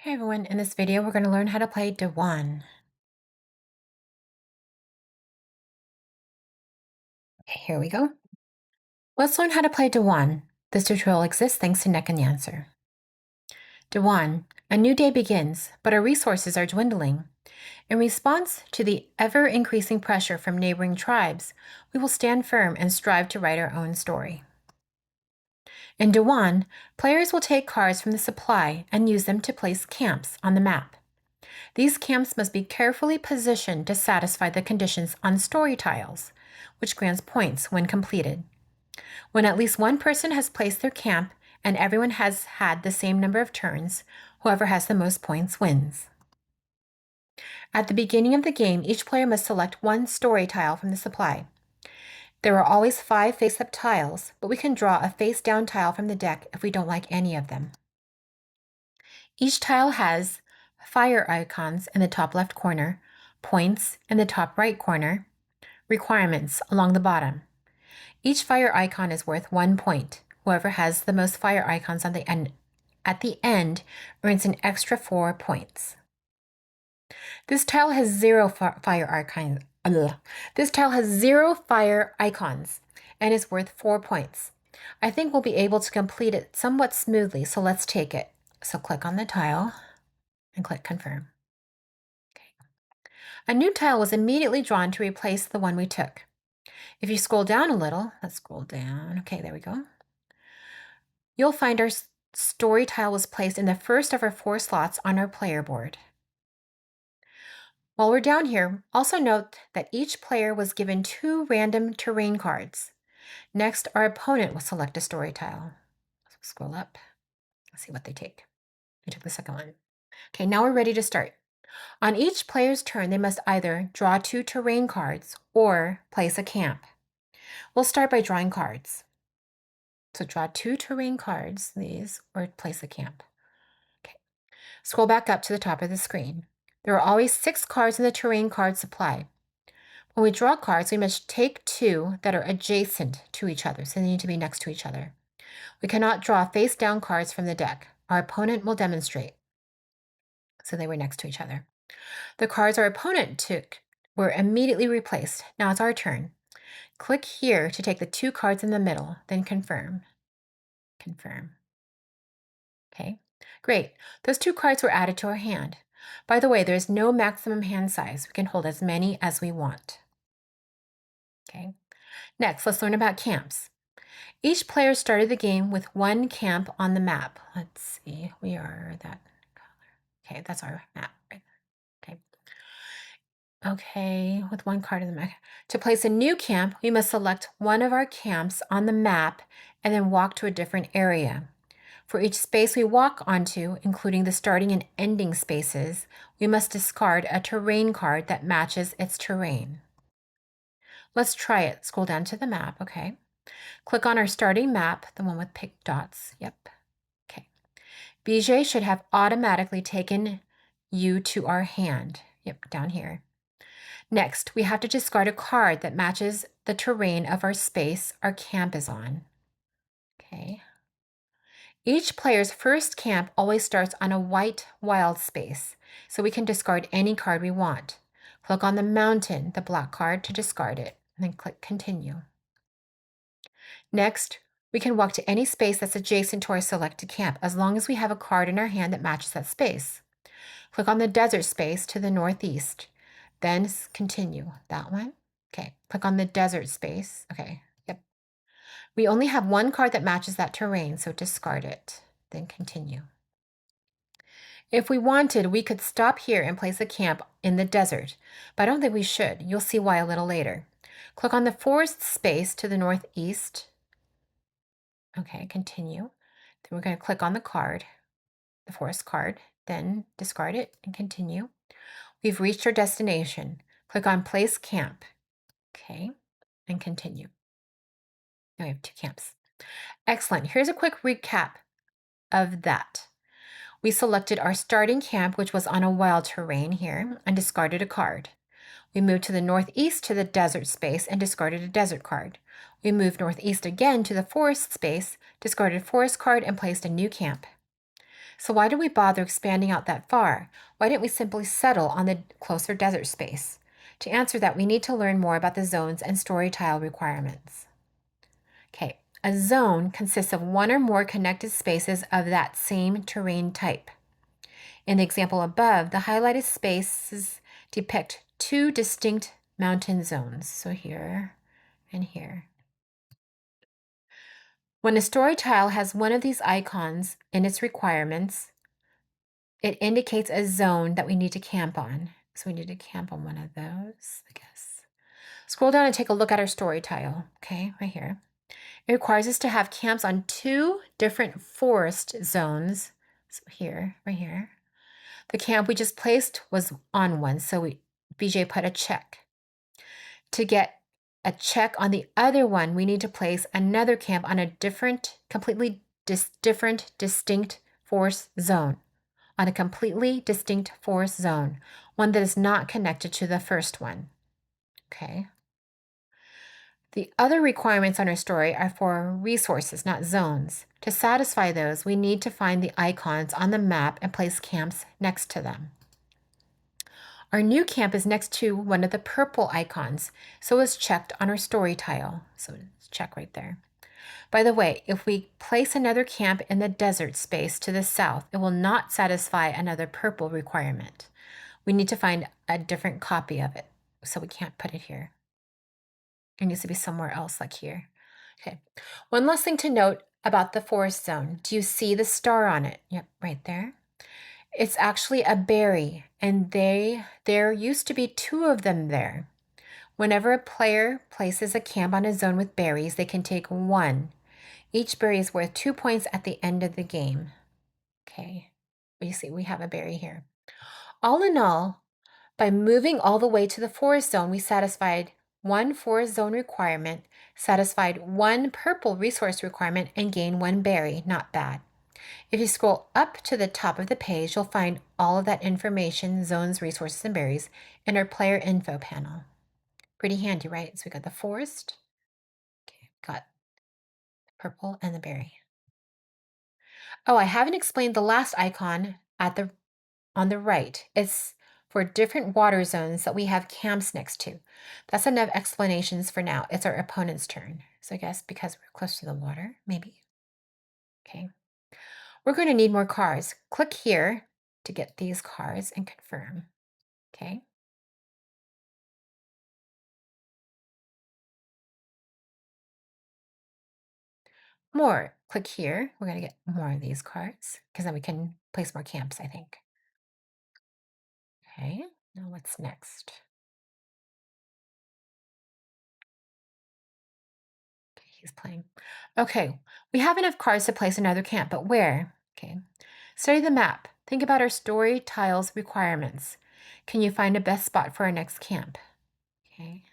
Hey everyone, in this video we're going to learn how to play Dewan. Okay, here we go. Let's learn how to play Dewan. This tutorial exists thanks to Neck and Answer. Dewan, a new day begins, but our resources are dwindling. In response to the ever-increasing pressure from neighboring tribes, we will stand firm and strive to write our own story. In Dewan, players will take cards from the supply and use them to place camps on the map. These camps must be carefully positioned to satisfy the conditions on story tiles, which grants points when completed. When at least one person has placed their camp and everyone has had the same number of turns, whoever has the most points wins. At the beginning of the game, each player must select one story tile from the supply. There are always 5 face-up tiles, but we can draw a face-down tile from the deck if we don't like any of them. Each tile has fire icons in the top left corner, points in the top right corner, requirements along the bottom. Each fire icon is worth 1 point. Whoever has the most fire icons at the end earns an extra 4 points. This tile has 0 fire icons. This tile has 0 fire icons and is worth 4 points. I think we'll be able to complete it somewhat smoothly, so let's take it. So click on the tile and click confirm. Okay. A new tile was immediately drawn to replace the one we took. If you scroll down a little, let's scroll down. Okay, there we go. You'll find our story tile was placed in the first of our 4 slots on our player board. While we're down here, also note that each player was given 2 random terrain cards. Next, our opponent will select a story tile. So scroll up. Let's see what they take. They took the second one. Okay, now we're ready to start. On each player's turn, they must either draw 2 terrain cards or place a camp. We'll start by drawing cards. So draw 2 terrain cards, these, or place a camp. Okay. Scroll back up to the top of the screen. There are always 6 cards in the terrain card supply. When we draw cards, we must take 2 that are adjacent to each other, so they need to be next to each other. We cannot draw face-down cards from the deck. Our opponent will demonstrate. So they were next to each other. The cards our opponent took were immediately replaced. Now it's our turn. Click here to take the 2 cards in the middle, then confirm. Confirm. Okay, great. Those 2 cards were added to our hand. By the way, there's no maximum hand size. We can hold as many as we want. Okay, next, let's learn about camps. Each player started the game with 1 camp on the map. Let's see, we are that color. Okay, that's our map, right? Okay. Okay, with 1 card in the map. To place a new camp, we must select one of our camps on the map and then walk to a different area. For each space we walk onto, including the starting and ending spaces, we must discard a terrain card that matches its terrain. Let's try it. Scroll down to the map, okay? Click on our starting map, the one with picked dots. Yep. Okay. BJ should have automatically taken you to our hand. Yep, down here. Next, we have to discard a card that matches the terrain of our space our camp is on. Okay. Each player's first camp always starts on a white wild space, so we can discard any card we want. Click on the mountain, the black card, to discard it, and then click continue. Next, we can walk to any space that's adjacent to our selected camp, as long as we have a card in our hand that matches that space. Click on the desert space to the northeast, then continue. That one. Okay, click on the desert space. Okay, yep. We only have 1 card that matches that terrain, so discard it, then continue. If we wanted, we could stop here and place a camp in the desert, but I don't think we should. You'll see why a little later. Click on the forest space to the northeast. Okay, continue. Then we're going to click on the card, the forest card, then discard it and continue. We've reached our destination. Click on place camp. Okay, and continue. Now we have 2 camps. Excellent. Here's a quick recap of that. We selected our starting camp, which was on a wild terrain here, and discarded a card. We moved to the northeast to the desert space and discarded a desert card. We moved northeast again to the forest space, discarded a forest card, and placed a new camp. So why did we bother expanding out that far? Why didn't we simply settle on the closer desert space? To answer that, we need to learn more about the zones and story tile requirements. Okay, a zone consists of one or more connected spaces of that same terrain type. In the example above, the highlighted spaces depict two distinct mountain zones. So here and here. When a story tile has one of these icons in its requirements, it indicates a zone that we need to camp on. So we need to camp on one of those, I guess. Scroll down and take a look at our story tile, okay, right here. It requires us to have camps on two different forest zones. So here, right here. The camp we just placed was on one, so BJ put a check. To get a check on the other one, we need to place another camp on a different, completely different, distinct forest zone. On a completely distinct forest zone, one that is not connected to the first one. Okay. The other requirements on our story are for resources, not zones. To satisfy those, we need to find the icons on the map and place camps next to them. Our new camp is next to one of the purple icons, so it's checked on our story tile. So it's check right there. By the way, if we place another camp in the desert space to the south, it will not satisfy another purple requirement. We need to find a different copy of it, so we can't put it here. It needs to be somewhere else, like here. Okay. One last thing to note about the forest zone. Do you see the star on it? Yep, right there. It's actually a berry, and there used to be two of them there. Whenever a player places a camp on a zone with berries, they can take one. Each berry is worth 2 points at the end of the game. Okay, you see we have a berry here. All in all, by moving all the way to the forest zone, we satisfied one forest zone requirement, satisfied one purple resource requirement, and gained one berry. Not bad. If you scroll up to the top of the page, you'll find all of that information, zones, resources, and berries in our player info panel. Pretty handy, right? So we got the forest, okay, got the purple and the berry. Oh, I haven't explained the last icon on the right. It's for different water zones that we have camps next to. That's enough explanations for now. It's our opponent's turn. So I guess because we're close to the water, maybe. Okay. We're going to need more cards. Click here to get these cards and confirm. Okay. More. Click here. We're going to get more of these cards because then we can place more camps, I think. Okay. Now what's next? Okay, he's playing. Okay. We have enough cards to place another camp, but where? Okay. Study the map. Think about our story tiles requirements. Can you find a best spot for our next camp? Okay.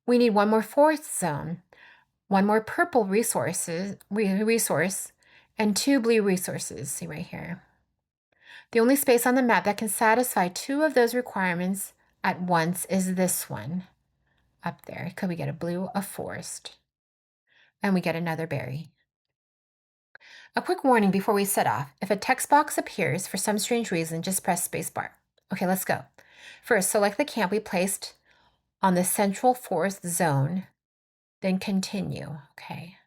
We need one more forest zone, one more purple resource, and two blue resources. See right here. The only space on the map that can satisfy two of those requirements at once is this one up there. Could we get a blue, a forest? And we get another berry. A quick warning before we set off. If a text box appears for some strange reason, just press spacebar. Okay, let's go. First, select the camp we placed on the central forest zone, then continue. Okay.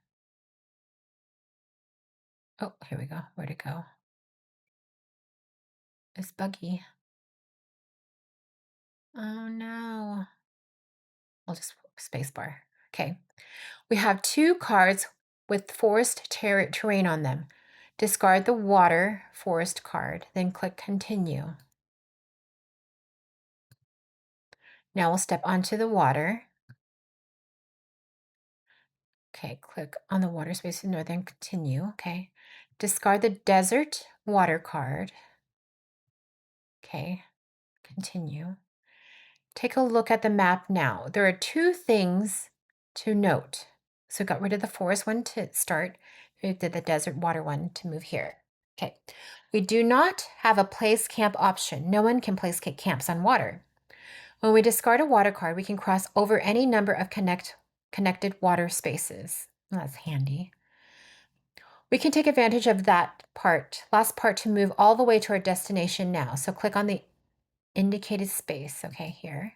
Oh, here we go. Where'd it go? It's buggy. Oh no. I'll just spacebar. Okay. We have two cards with forest terrain on them. Discard the water forest card, then click continue. Now we'll step onto the water. Okay, click on the water space in northern, continue. Okay. Discard the desert water card. Okay, continue. Take a look at the map now. There are two things to note. So got rid of the forest one to start. We did the desert water one to move here. Okay. We do not have a place camp option. No one can place camps on water. When we discard a water card, we can cross over any number of connected water spaces. Well, that's handy. We can take advantage of that last part, to move all the way to our destination now. So click on the indicated space, okay, here.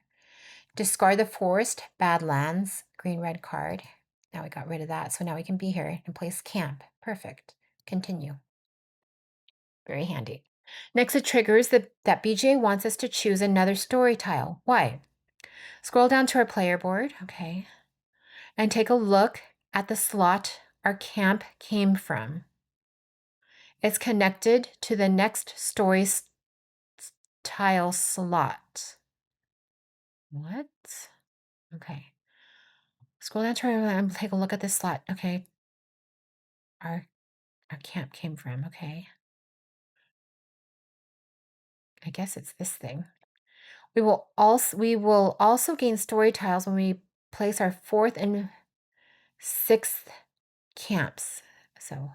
Discard the forest, badlands, green-red card. Now we got rid of that, so now we can be here and place camp. Perfect. Continue. Very handy. Next, it triggers that BJ wants us to choose another story tile. Why? Scroll down to our player board, okay, and take a look at the slot our camp came from. It's connected to the next story tile slot. What? Okay. Scroll down to and take a look at this slot. Okay. Our camp came from. Okay. I guess it's this thing. We will also gain story tiles when we place our 4th and 6th camps. So 1,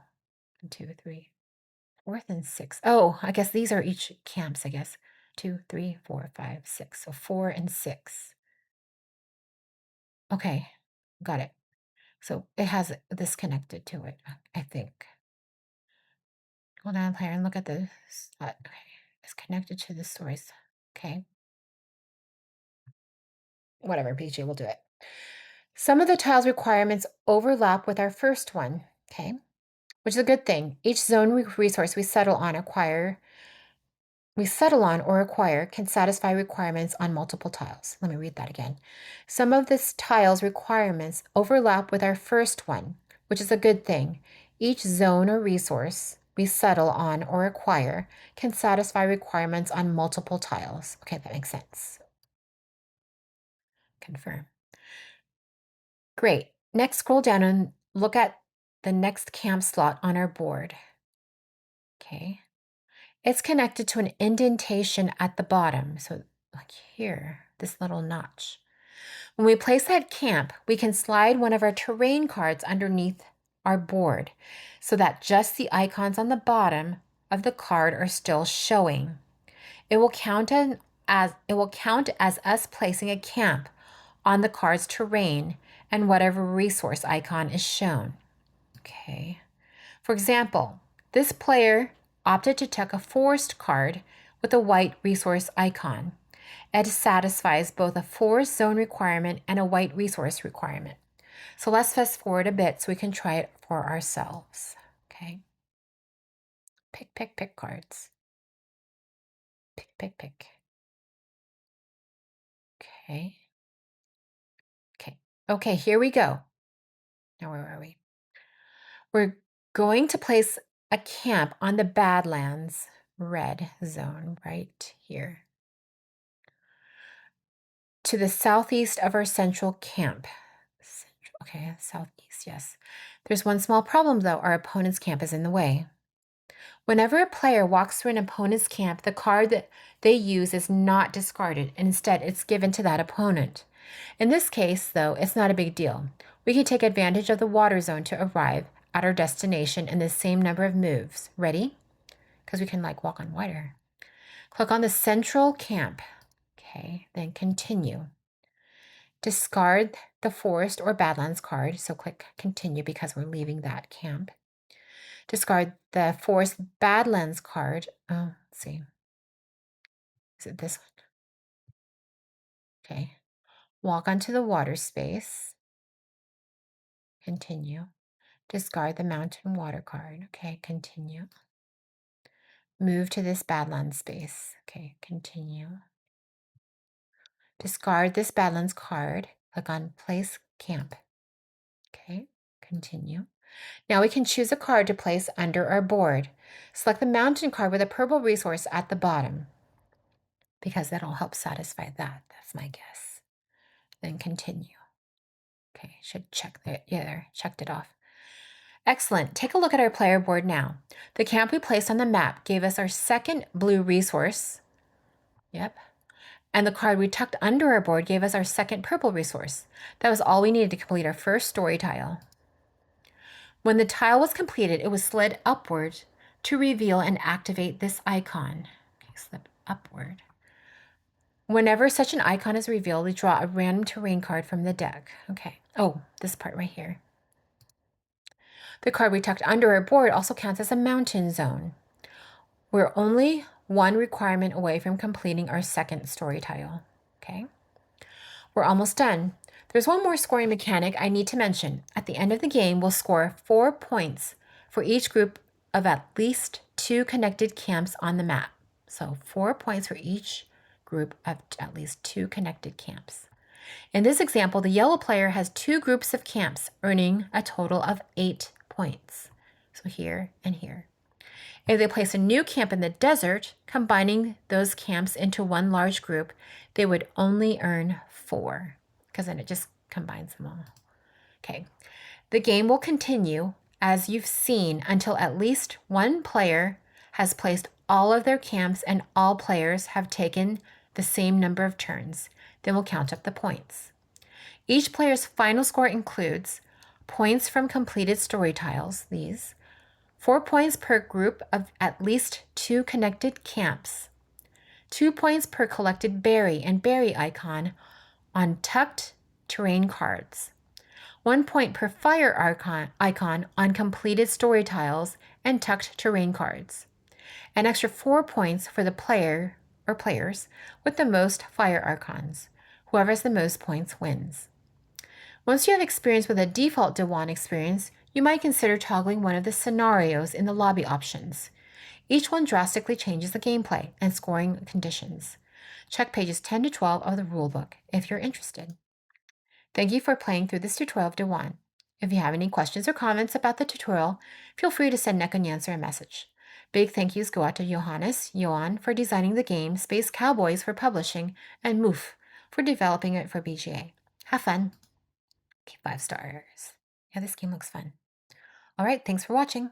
2, 3, 4th and 6th. Oh, I guess these are each camps, I guess. 2, 3, 4, 5, 6. So 4 and 6. Okay, got it. So it has this connected to it, I think. Go down here and look at the slot. Okay, it's connected to the stories. Okay. Whatever, PJ will do it. Some of the tiles requirements overlap with our first one, okay, which is a good thing. Each zone resource we settle on or acquire can satisfy requirements on multiple tiles. Let me read that again. Some of this tile's requirements overlap with our first one, which is a good thing. Each zone or resource we settle on or acquire can satisfy requirements on multiple tiles. Okay, that makes sense. Confirm. Great. Next, scroll down and look at the next camp slot on our board. Okay. It's connected to an indentation at the bottom. So like here, this little notch. When we place that camp, we can slide one of our terrain cards underneath our board so that just the icons on the bottom of the card are still showing. It will count as us placing a camp on the card's terrain and whatever resource icon is shown. Okay. For example, this player opted to take a forest card with a white resource icon. It satisfies both a forest zone requirement and a white resource requirement. So let's fast forward a bit so we can try it for ourselves. Okay. Pick cards. Pick. Okay. Okay, here we go. Now, where are we? We're going to place a camp on the Badlands red zone right here, to the southeast of our central camp. Okay, southeast, yes. There's one small problem, though. Our opponent's camp is in the way. Whenever a player walks through an opponent's camp, the card that they use is not discarded, and instead it's given to that opponent. In this case, though, it's not a big deal. We can take advantage of the water zone to arrive at our destination in the same number of moves. Ready? Because we can walk on water. Click on the central camp. Okay, then continue. Discard the forest or badlands card. So click continue because we're leaving that camp. Discard the forest badlands card. Oh, let's see. Is it this one? Okay. Walk onto the water space. Continue. Discard the mountain water card. Okay, continue. Move to this badlands space. Okay, continue. Discard this badlands card. Click on place camp. Okay, continue. Now we can choose a card to place under our board. Select the mountain card with a purple resource at the bottom, because that'll help satisfy that. That's my guess. Then continue. Okay, should check that. Yeah, there, checked it off. Excellent. Take a look at our player board now. The camp we placed on the map gave us our second blue resource. Yep. And the card we tucked under our board gave us our second purple resource. That was all we needed to complete our first story tile. When the tile was completed, it was slid upward to reveal and activate this icon. Okay, slip upward. Whenever such an icon is revealed, we draw a random terrain card from the deck. Okay. Oh, this part right here. The card we tucked under our board also counts as a mountain zone. We're only one requirement away from completing our second story tile. Okay? We're almost done. There's one more scoring mechanic I need to mention. At the end of the game, we'll score 4 points for each group of at least 2 connected camps on the map. So 4 points for each group of at least 2 connected camps. In this example, the yellow player has 2 groups of camps, earning a total of 8 points. So here and here. If they place a new camp in the desert, combining those camps into one large group, they would only earn 4, because then it just combines them all. Okay, the game will continue as you've seen until at least one player has placed all of their camps and all players have taken the same number of turns. Then we'll count up the points. Each player's final score includes points from completed story tiles, these, 4 points per group of at least 2 connected camps, 2 points per collected berry and berry icon on tucked terrain cards, 1 point per fire icon on completed story tiles and tucked terrain cards, an extra 4 points for the player or players with the most fire icons. Whoever has the most points wins. Once you have experience with a default Dewan experience, you might consider toggling one of the scenarios in the lobby options. Each one drastically changes the gameplay and scoring conditions. Check pages 10 to 12 of the rulebook if you're interested. Thank you for playing through this tutorial of Dewan. If you have any questions or comments about the tutorial, feel free to send Nekonyancer a message. Big thank yous go out to Johannes, Johan for designing the game, Space Cowboys for publishing, and Moof for developing it for BGA. Have fun! Okay, 5 stars. Yeah, this game looks fun. All right, thanks for watching.